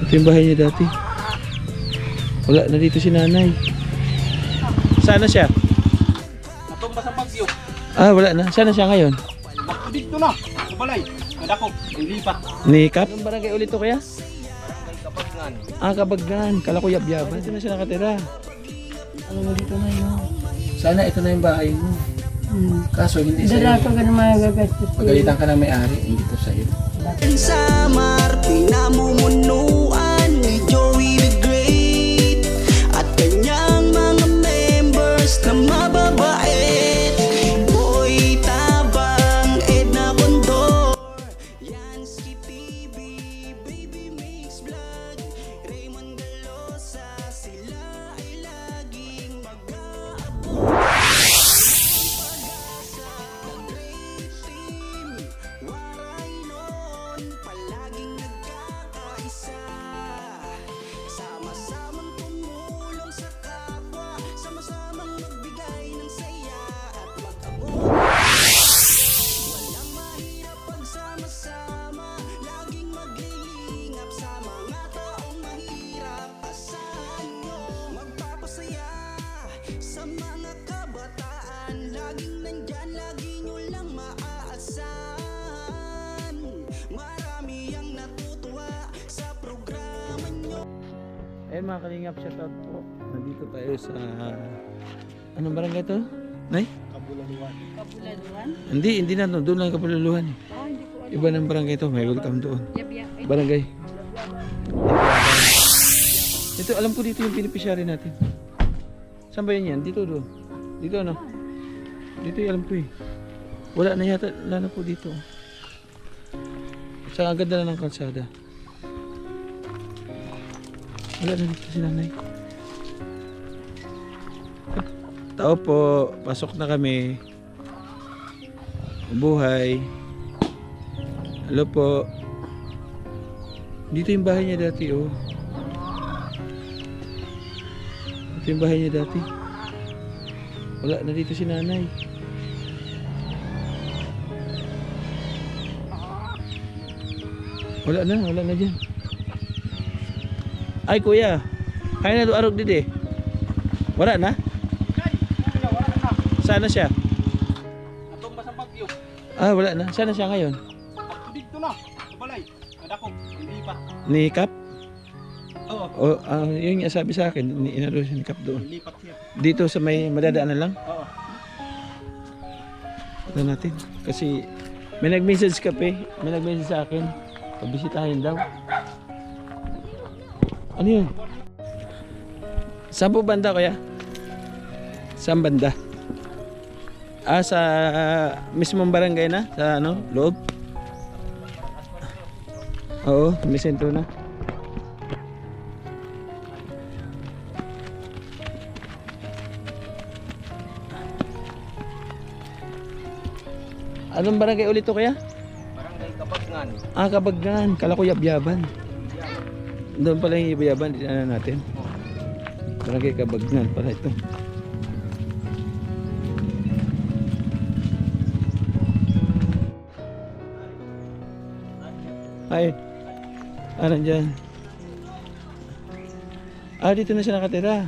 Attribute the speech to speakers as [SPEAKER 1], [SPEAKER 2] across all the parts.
[SPEAKER 1] Ito yung bahay niya dati. Wala na dito si nanay. Sana siya?
[SPEAKER 2] Natumba sa bagyo.
[SPEAKER 1] Ah, wala na. Sana siya ngayon?
[SPEAKER 2] Dito na. Kabalay. Nadako. Lipat.
[SPEAKER 1] Nikap? Anong barangay ulit to kaya?
[SPEAKER 2] Kapagnan.
[SPEAKER 1] Ah, Kabaggan. Kala ko Yabyaban. Dito na siya nakatira. Ano mo dito na yun? Sana ito na yung bahay mo. Kaso hindi sa'yo.
[SPEAKER 3] Dala ko ka na mga gagastos.
[SPEAKER 1] Pagalitan ka ng may-ari, hindi to sa'yo.
[SPEAKER 4] Sa Marte namumunuan ni Joey the Great at kanyang mga members na mababait. Boy Tabang, Edna Condor, Yansky TV, Baby Mix Vlog, Raymond Galosa, sila ay laging mag-a-upload. Palaging nagkakaisa, sama-samang tumulong sa kapwa, sama-samang magbigay ng saya at mag-abot. Walang mahirap pagsama-sama, laging maglilingap sa mga taong mahirap. Asahan nyo magpapasaya sa mga kabataan, laging nandyan, lagi nyo lang maaasahan. Marami ang natutuwa sa programa nyo.
[SPEAKER 1] Eh mga kalingap, shoutout po. Nandito tayo sa... Anong barangay to? Nay?
[SPEAKER 2] Kabulaluan.
[SPEAKER 3] Kabulaluan?
[SPEAKER 1] Hindi na. Doon lang Kabulaluan.
[SPEAKER 3] Ah, hindi ko alam.
[SPEAKER 1] Iba ng barangay to. May welcome doon.
[SPEAKER 3] Yabya.
[SPEAKER 1] Barangay. Ito, alam ko dito yung beneficiary natin. Saan ba yun yan? Dito doon. Dito ano? Dito yung alam ko eh. Wala na yata. Wala na po dito. Saka ang ganda na ng kalsada. Wala na dito si nanay. Tao po. Pasok na kami. Buhay. Hello po. Dito yung bahay niya dati oh. Ito yung bahay niya dati. Wala na dito si nanay. Wala na dyan. Ay kuya, kaya na doon arog dito eh. Wala na? Sana siya?
[SPEAKER 2] Natumba sa bagyo.
[SPEAKER 1] Ah, wala na. Sana siya ngayon?
[SPEAKER 2] Dito na. Kabalay. Nadako. Lipat.
[SPEAKER 1] Ni-cap?
[SPEAKER 2] Oo.
[SPEAKER 1] O, yun nga sabi sa akin, inalo siya ni-cap doon.
[SPEAKER 2] Lipat siya.
[SPEAKER 1] Dito sa may madadaanan lang?
[SPEAKER 2] Oo.
[SPEAKER 1] Ito natin. Kasi may nag-message ka pa eh. May nag-message sa akin. Pabisitahin daw. Ano yun? Saan po banda kuya? Saan banda? Ah, sa mismong barangay na? Sa ano? Loob? Oo, may sentro na. Anong barangay ulit to kaya?
[SPEAKER 2] Barangay Kapagnan.
[SPEAKER 1] Ah, Kabaggan. Kala ko Yabyaban. Doon pala yung Yabyaban. Dinaanan natin. Barangay Kabagnan pala ito. Ay. Ah, nandyan. Ah, dito na siya nakatira.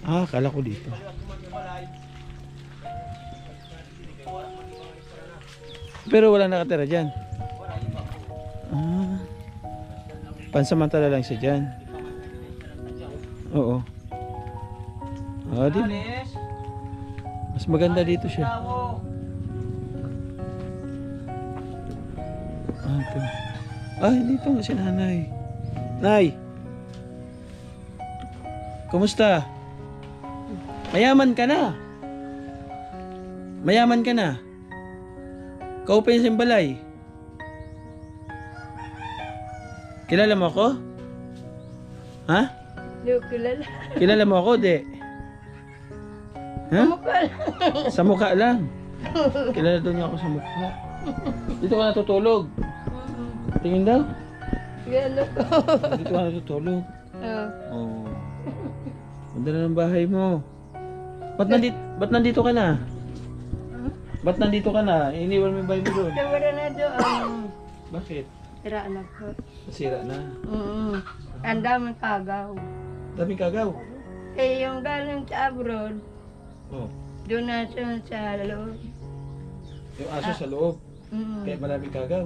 [SPEAKER 1] Ah, kala ko dito. Pero wala nakatira dyan. Ah. Pansamantala lang siya dyan. Oo. Ah, di. Mas maganda dito siya. Ah, ito. Ah, dito nga si nanay. Nay! Kumusta? Mayaman ka na. Mayaman ka na. Kaupa yung simbalay. Kilala mo ako? Ha?
[SPEAKER 3] Hindi ko kilala.
[SPEAKER 1] Kilala mo ako, de? Ha?
[SPEAKER 3] Mukha lang.
[SPEAKER 1] Sa mukha lang. Kilala daw niya ako sa mukha. Dito ka natutulog. Tingin daw.
[SPEAKER 3] Kilala ko.
[SPEAKER 1] Dito ka natutulog.
[SPEAKER 3] Oo.
[SPEAKER 1] Oh. Ganda na ng bahay mo. Ba't nandito ka na? Ba't nandito ka na? Iniwan mo yung bahay mo doon.
[SPEAKER 3] Nawala na doon.
[SPEAKER 1] Bakit?
[SPEAKER 3] Sira na po.
[SPEAKER 1] Nasira na.
[SPEAKER 3] Ang daming kagaw.
[SPEAKER 1] Daming kagaw.
[SPEAKER 3] Eh, yung galing sa abroad,
[SPEAKER 1] Oh.
[SPEAKER 3] doon na siya sa loob.
[SPEAKER 1] Yung aso sa loob.
[SPEAKER 3] Mm.
[SPEAKER 1] Kaya maraming kagaw.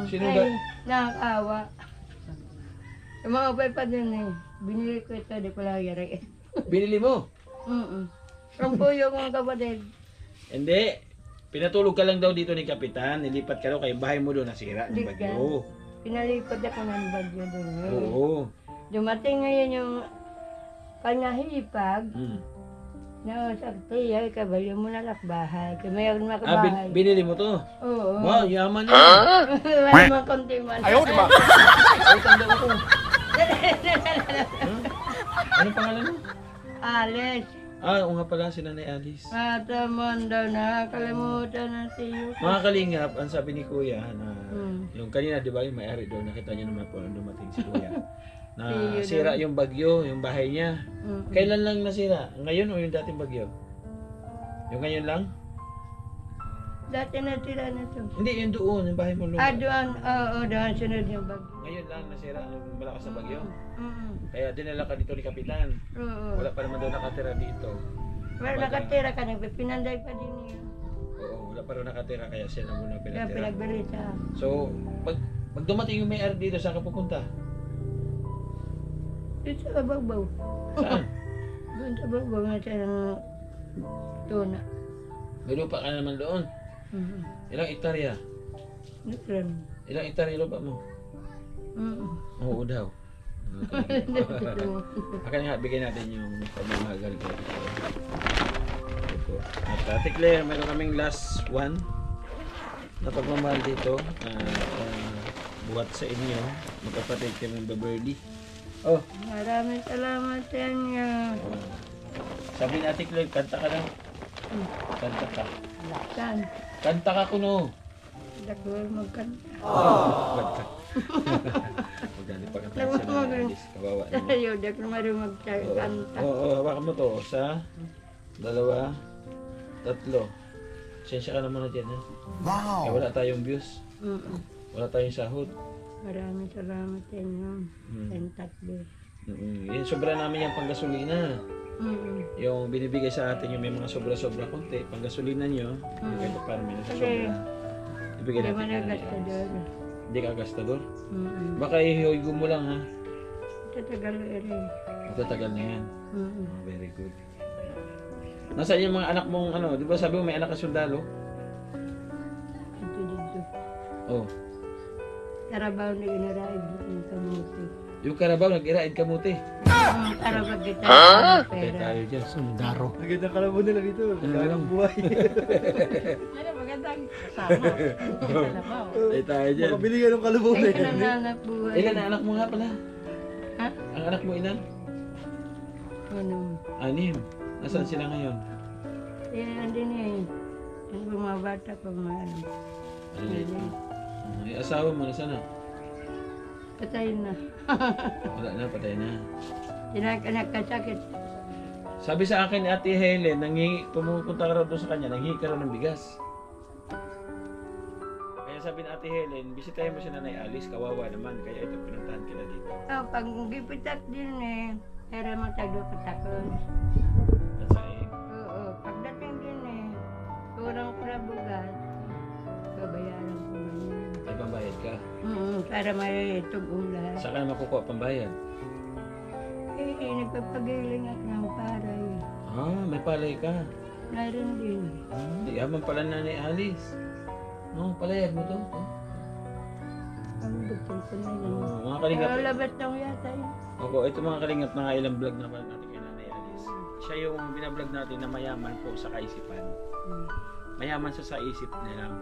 [SPEAKER 1] Sino
[SPEAKER 3] Ay,
[SPEAKER 1] ga-
[SPEAKER 3] nakakawa. Yung mga upay pa din eh. Binili ko ito, di ko lang yari.
[SPEAKER 1] Binili mo?
[SPEAKER 3] From Puyo kong kapatid.
[SPEAKER 1] Hindi. Pinatulog ka lang daw dito ni Kapitan. Nilipat ka daw kay bahay mo doon nasira ng
[SPEAKER 3] Di ka.
[SPEAKER 1] bagyo.
[SPEAKER 3] Pinalipad ako ng bagyo doon.
[SPEAKER 1] Oo.
[SPEAKER 3] Dumating ngayon yung kanya hipag.
[SPEAKER 1] Mm.
[SPEAKER 3] Na sakti, ay kabayo mo na lakbahay. Kaya mayroon
[SPEAKER 1] Ah,
[SPEAKER 3] makabahay.
[SPEAKER 1] binili mo to?
[SPEAKER 3] Oo.
[SPEAKER 1] Wow, yaman na.
[SPEAKER 3] Wala mga konti man.
[SPEAKER 2] Ayaw, di ba?
[SPEAKER 1] Ay, tanda ko. Ano pangalan mo?
[SPEAKER 3] Alice.
[SPEAKER 1] Ah, oo nga pala, si Nanay Alice.
[SPEAKER 3] Matamon daw, nakakalimutan na siyo.
[SPEAKER 1] Mga kalingap, ang sabi ni Kuya na yung
[SPEAKER 3] Mm.
[SPEAKER 1] kanina, di ba, yung may-ari doon, nakita niyo naman po nung dumating si Kuya. Na
[SPEAKER 3] Iyo
[SPEAKER 1] sira yung bagyo, yung bahay niya. Kailan lang nasira? Ngayon o yung dating bagyo? Yung ngayon lang?
[SPEAKER 3] Dati na tira na to.
[SPEAKER 1] Hindi, yung doon, yung bahay mo luma.
[SPEAKER 3] Doon, oo, doon sunod yung bag.
[SPEAKER 1] Ngayon lang nasira yung malakas na bagyo.
[SPEAKER 3] Mm.
[SPEAKER 1] Kaya dinala ka dito ni Kapitan.
[SPEAKER 3] Oo.
[SPEAKER 1] Wala pa naman daw nakatira dito.
[SPEAKER 3] Wala nakatira ka, nagpipinanday pa din niya.
[SPEAKER 1] Oo, wala pa rin nakatira kaya siya na muna
[SPEAKER 3] Kaya
[SPEAKER 1] pinatira.
[SPEAKER 3] pinagbili siya.
[SPEAKER 1] So, pag dumating yung may-ari dito, saan ka pupunta?
[SPEAKER 3] Doon sa babaw.
[SPEAKER 1] Saan?
[SPEAKER 3] Doon sa babaw na siya ng tuna.
[SPEAKER 1] May lupa ka naman doon. Ilang hektarya?
[SPEAKER 3] Nutron.
[SPEAKER 1] Ilang hektarya lupa mo? Oo daw. Akan nga, bigyan natin yung pamamagal ko. Ito. At Ate Claire, mayroon kaming last one na pagmamahal dito. Buhat sa inyo. Magkapatid kami ng Beverly. Oh,
[SPEAKER 3] Maraming salamat sa inyo.
[SPEAKER 1] sabi ni Ate Claire, kanta ka daw. Kanta ka.
[SPEAKER 3] Saan?
[SPEAKER 1] Kanta ka kuno.
[SPEAKER 3] Dako magkanta.
[SPEAKER 1] Kanta. Magdali pa kanta siya na Alice. Kawawa naman.
[SPEAKER 3] Ayaw, dako marunong magkanta.
[SPEAKER 1] Oo, hawakan mo to. Isa, dalawa, tatlo. Sensya ka naman na dyan, ha? Wow! Kaya wala tayong views. Wala tayong sahod.
[SPEAKER 3] Maraming salamat sa inyo. Ang tatlo.
[SPEAKER 1] Yan, sobra namin yung panggasolina. Yung binibigay sa atin yung may mga sobra-sobra konti. Panggasolina nyo, yung kahit parang may nasa sobra. Ibigay
[SPEAKER 3] Hindi
[SPEAKER 1] natin
[SPEAKER 3] man
[SPEAKER 1] kay Nanay
[SPEAKER 3] nagastador.
[SPEAKER 1] Alice. Hindi ka gastador? Baka ihihigo mo lang, ha?
[SPEAKER 3] Tatagal rin.
[SPEAKER 1] Magtatagal na yan. Very good. Nasaan yung mga anak mong ano? Di ba sabi mo may anak ka sundalo?
[SPEAKER 3] Ito dito.
[SPEAKER 1] Oh.
[SPEAKER 3] Karabaw na inaraid ng kamuti.
[SPEAKER 1] Yung Carabao, nag-iraid kamuti.
[SPEAKER 3] Karabaw kita.
[SPEAKER 1] Kaya
[SPEAKER 3] Pera.
[SPEAKER 1] tayo dyan. Sundaro.
[SPEAKER 2] Naganda ka lang nila dito. Naganda buhay.
[SPEAKER 3] Ano magandang kasama? Karabaw.
[SPEAKER 1] Kaya tayo dyan.
[SPEAKER 2] Makabili ka ng kalabon
[SPEAKER 3] Ay, nananap buhay.
[SPEAKER 1] Ilan ang anak mo nga pala?
[SPEAKER 3] Ha?
[SPEAKER 1] Ang anak mo ilan?
[SPEAKER 3] Ano?
[SPEAKER 1] 6. Nasaan sila ngayon?
[SPEAKER 3] Yan din eh. Yung mga bata ko mga ano.
[SPEAKER 1] Maliliit. Yung asawa mo, nasaan na?
[SPEAKER 3] Patay na.
[SPEAKER 1] Wala na, patay na.
[SPEAKER 3] Nagkasakit.
[SPEAKER 1] Sabi sa akin ni Ate Helen, pumupunta ka raw doon sa kanya, nanghihi ka raw ng bigas. Kaya sabi ni Ate Helen, bisitahin mo si Nanay Alice, kawawa naman, kaya ito pinuntahan kita dito.
[SPEAKER 3] Pag gipitat din eh. Pero magtagdo katakon.
[SPEAKER 1] At sa
[SPEAKER 3] Oo. Pagdating din eh. Kurang ko na bugas. Babayaran ko man yan.
[SPEAKER 1] may pambayad ka.
[SPEAKER 3] Para may tugong lahat.
[SPEAKER 1] Saan ka na makukuha pambayad?
[SPEAKER 3] Nagpapagiling ako ng paray.
[SPEAKER 1] Ah, may palay ka.
[SPEAKER 3] Mayroon din.
[SPEAKER 1] Yaman pala na ni Alice. No, palayag mo to.
[SPEAKER 3] Ang buksan ko na yun.
[SPEAKER 1] Mga kalingap.
[SPEAKER 3] Labas na ko yata yun.
[SPEAKER 1] Opo, ito mga kalingap na ilang vlog na pala natin kay Nanay Alice. Siya yung binablog natin na mayaman po sa kaisipan. Mayaman siya sa isip niya lang.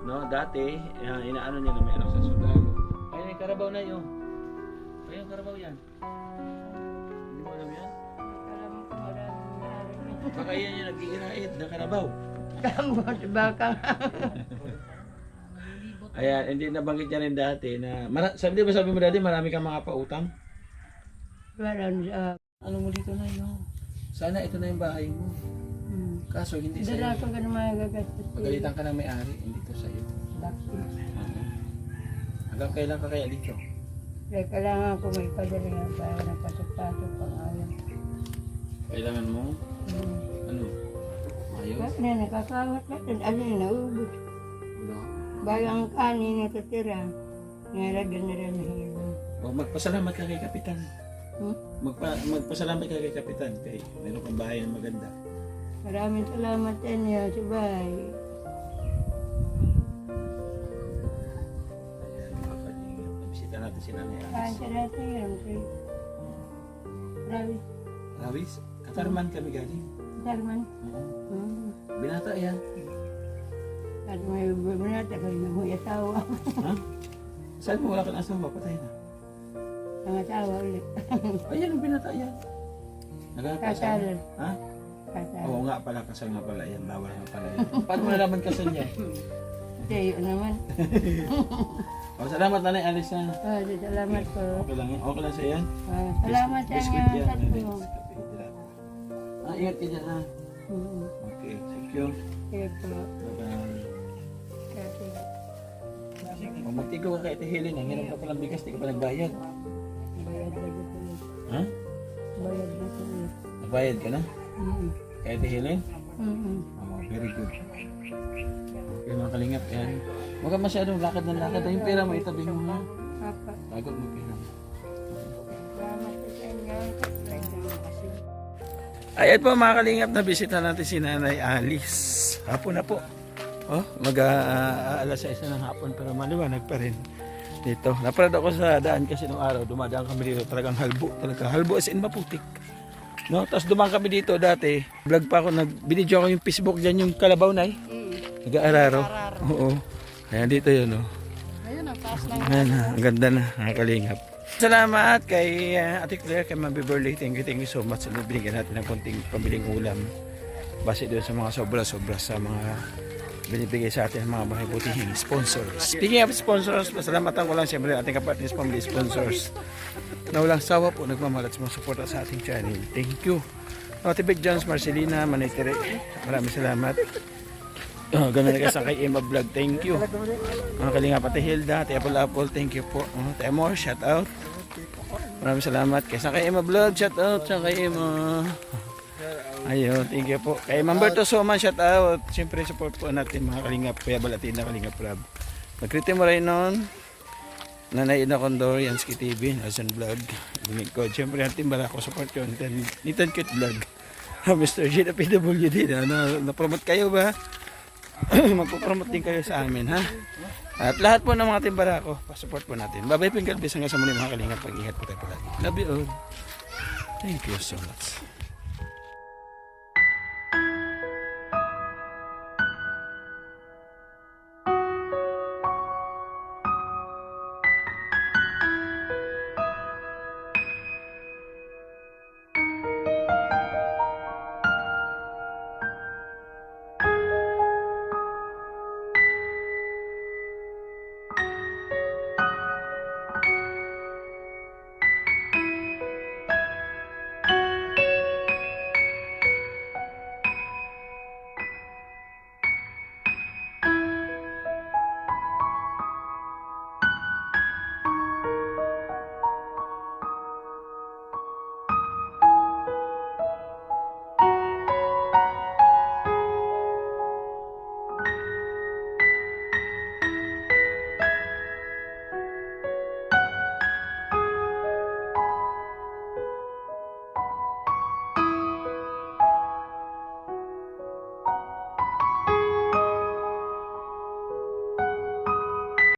[SPEAKER 1] No, dati, inaano niya na may anak sa sundalo. Ayun yung Carabao na yun. Ayun, Carabao yan. Hindi mo alam yan?
[SPEAKER 3] Alam ko maraming
[SPEAKER 1] Baka yan yung nag-iiraid na Carabao.
[SPEAKER 3] Kambot, baka.
[SPEAKER 1] Ayan, hindi nabanggit niya rin dati na, sabi mo dati marami kang mga pautang?
[SPEAKER 3] Walang
[SPEAKER 1] Ano mo dito na yun? Sana ito na yung bahay mo. Kaso hindi sa'yo.
[SPEAKER 3] dala ko ka naman gagastos.
[SPEAKER 1] Pagalitan ka ng may-ari, hindi to sa'yo.
[SPEAKER 3] Bakit?
[SPEAKER 1] Ang Hanggang kailan ka kaya dito?
[SPEAKER 3] Kaya kailangan ko may padalingan para napasok-pasok pang ayaw.
[SPEAKER 1] Kailangan mo? Ano? Ayos?
[SPEAKER 3] Bakit na nakakawat natin? Alin na ubus.
[SPEAKER 1] Wala.
[SPEAKER 3] Bayang kanin na tatira. Nalagyan na rin na hilo.
[SPEAKER 1] O magpasalamat ka kay Kapitan. Magpasalamat ka kay Kapitan. Kay meron kang bahay na maganda.
[SPEAKER 3] Maraming salamat sa inyo, subay.
[SPEAKER 1] Ayan, mga kalingap. Nabisita natin si Nanay
[SPEAKER 3] Kain
[SPEAKER 1] Alice.
[SPEAKER 3] sa natin yun. Grabe.
[SPEAKER 1] Rawis, Katarman kami galing.
[SPEAKER 3] Darman.
[SPEAKER 1] Oo. Binata yan.
[SPEAKER 3] At may bumanata ka na may asawa.
[SPEAKER 1] Ha? Saan mo wala kang asawa? Patay na.
[SPEAKER 3] Ang asawa ulit.
[SPEAKER 1] Ayan ang binata yan. Nagkakasal.
[SPEAKER 3] Kasal.
[SPEAKER 1] Ha?
[SPEAKER 3] Kasal.
[SPEAKER 1] Oo nga pala, kasal nga pala yan. Bawal nga pala yan. Paano mo nalaman kasal niya?
[SPEAKER 3] Kasi yun naman.
[SPEAKER 1] O, salamat Nanay Alice na.
[SPEAKER 3] Salamat po.
[SPEAKER 1] Okay lang yan. Okay lang sa yan.
[SPEAKER 3] Salamat sa inyo.
[SPEAKER 1] Biscuit yan.
[SPEAKER 3] Tatlo.
[SPEAKER 1] Ah, ingat ka dyan ha.
[SPEAKER 3] Mm.
[SPEAKER 1] Okay, thank you.
[SPEAKER 3] Sige po.
[SPEAKER 1] Bye-bye.
[SPEAKER 3] Kasi
[SPEAKER 1] O, magtigo ka kay Ate Helen. Ang hirap ka palang bigas, di ka pa nagbayad.
[SPEAKER 3] bayad na dito.
[SPEAKER 1] Ha?
[SPEAKER 3] Bayad na dito.
[SPEAKER 1] Nagbayad ka na? Kay Ate Helen? Oh, very good. Okay, mga kalingap yan. Huwag ka masyadong lakad ng lakad. Yung pera mo, itabi mo ha.
[SPEAKER 3] Papa.
[SPEAKER 1] Tagad mo pera.
[SPEAKER 3] Salamat po sa inyo. Kasi
[SPEAKER 1] Ayan po mga kalingap, na bisita natin si Nanay Alice. Hapon na po. Oh, alas 6 ng hapon pero maliwanag pa rin dito. Naparad ako sa daan kasi nung araw, dumadaan kami dito. Talagang halbo. Talaga halbo as in maputik. No, tapos dumaan kami dito dati. Vlog pa ako, binidyo ako yung Facebook dyan, yung Kalabaw na nag-aararo. Oo. Ayan dito yun, oh.
[SPEAKER 3] ayun ang taas lang.
[SPEAKER 1] Ayan, ang ganda na, mga kalingap. Salamat kay Ate Claire, kay Ma'am Beverly. Thank you so much. Binigyan natin ng konting pambiling ulam. Base doon sa mga sobra-sobra sa mga binibigay sa atin ng mga mahibutihing sponsors. Speaking of sponsors, pasalamatan ko lang siyempre ating kapatid family sponsors na walang sawa po nagmamalat sa mga suporta sa ating channel. Thank you. Ate Big Jones, Marcelina, Manaytere, maraming salamat. Ganun na kasi kay Emma Vlog, thank you. Mga kalingap, Ate Hilda, Ate Apple, thank you po. Ate Amor, shout out. Maraming salamat. Kaysa kay Emma Vlog, shout out. Sa kay Emma. Ayun, thank you po. Kay Mamberto Soman, shout out. Siyempre, support po natin mga kalingap. Kuya Balatin na Kalingap Lab. Magkriti mo rin nun. Nanay Ina Condor, Yansky TV, Nelson Vlog. Bumig ko. Siyempre, natin bala ko support yun. Nitan Kit Vlog. Mr. G na PWD. Na-promote kayo ba? Magpo-promote din kayo sa amin, ha? At lahat po ng mga timbara ko, pa-support po natin. Bye-bye, Pinkalbis. Hanggang sa muli mga kalingap. Pag-ingat po tayo palagi. Love you all. Thank you so much.